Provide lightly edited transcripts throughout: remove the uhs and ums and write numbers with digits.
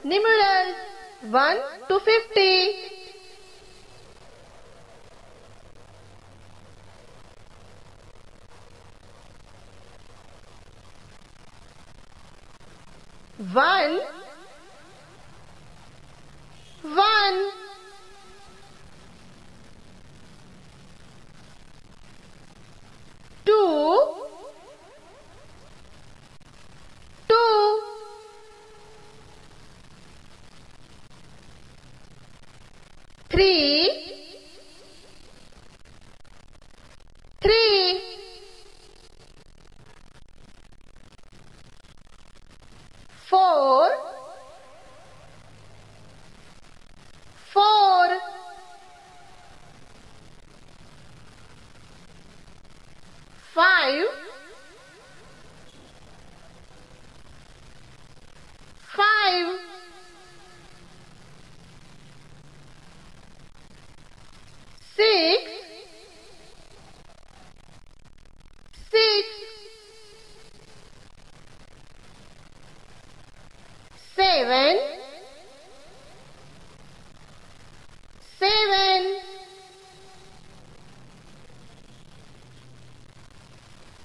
Numerals 1 to 50. One, one, two, two, three, three, four, four, five, five, six, six, seven, seven,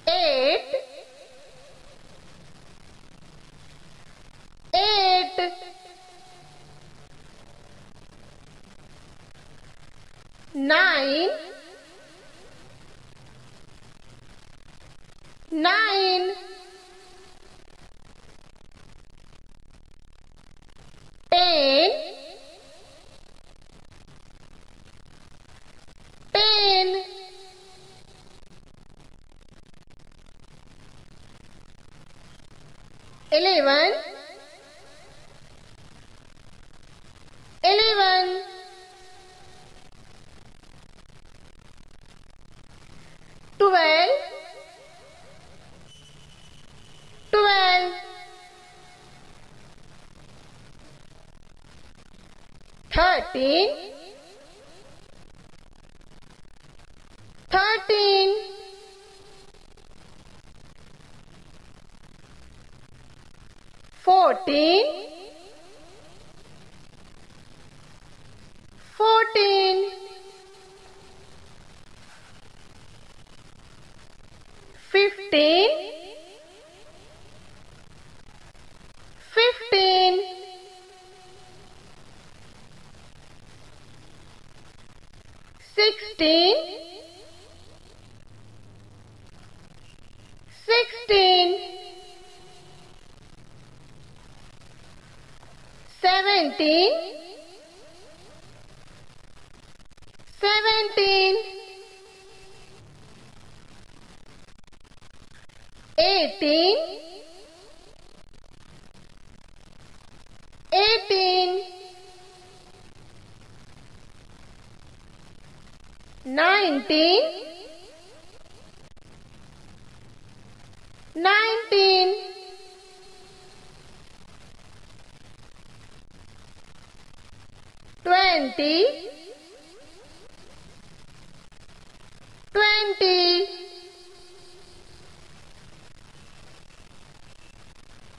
eight, eight, nine, nine, 10, 10, 11, 11, 12, 12, 13, 13, 14, 14, 15, 15, 16, 16, 17, 17, 18, 18, 19, 19, 20, 20,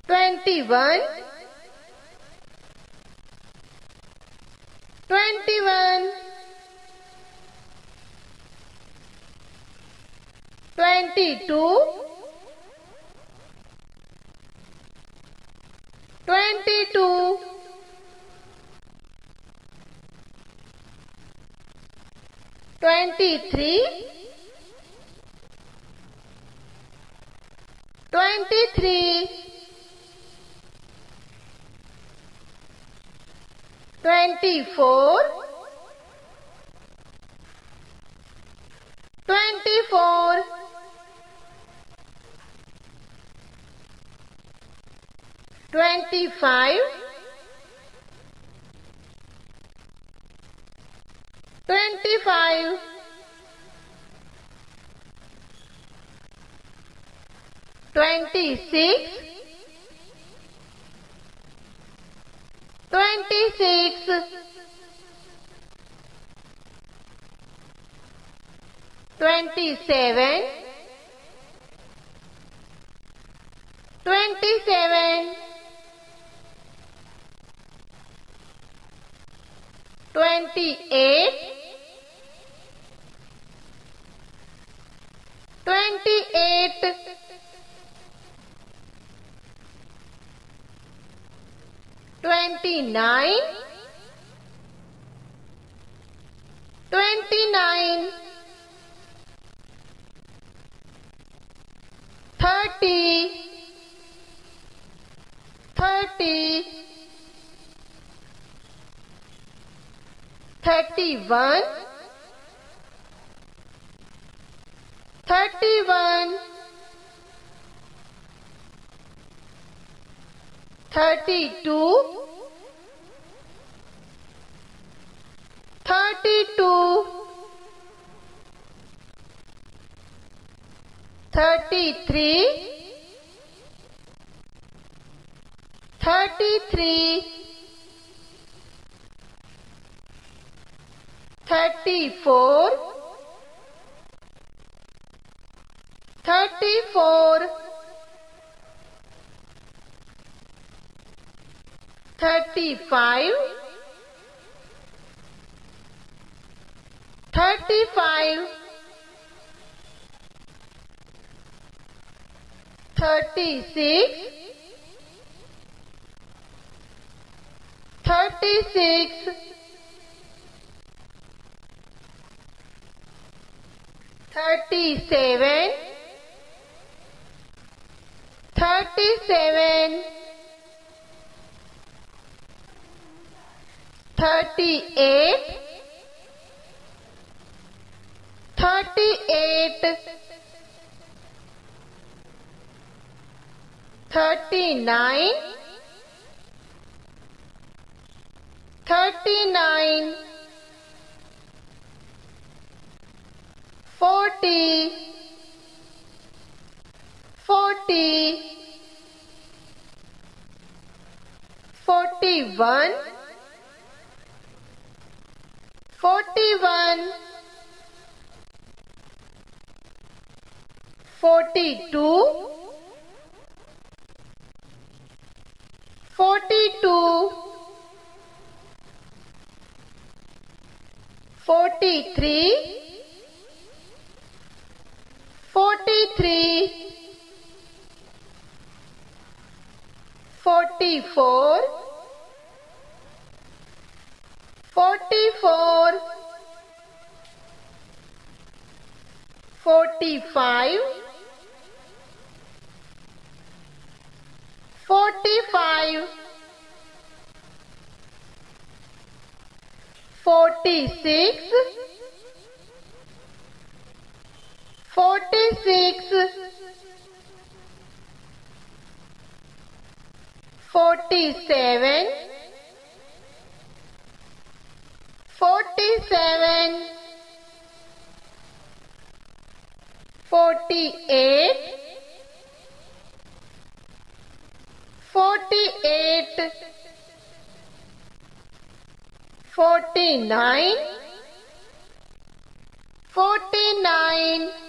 21, 21, 22, 22, 23, 23, 24, 24, 25, 25, 26, 26, 27, 27, 28, 28, 29, 29, 30, 30, 31, 31, 32, 32, 33, 33, 34, 34, 35, 35, 36, 36, 37, 37, 38, 38, 39, 39, 40, 40, 41, 41, 42, 42, 43, 43, 44, 44, 45, 45, 46, 46, 47, 47, 48, 48, 49, 49,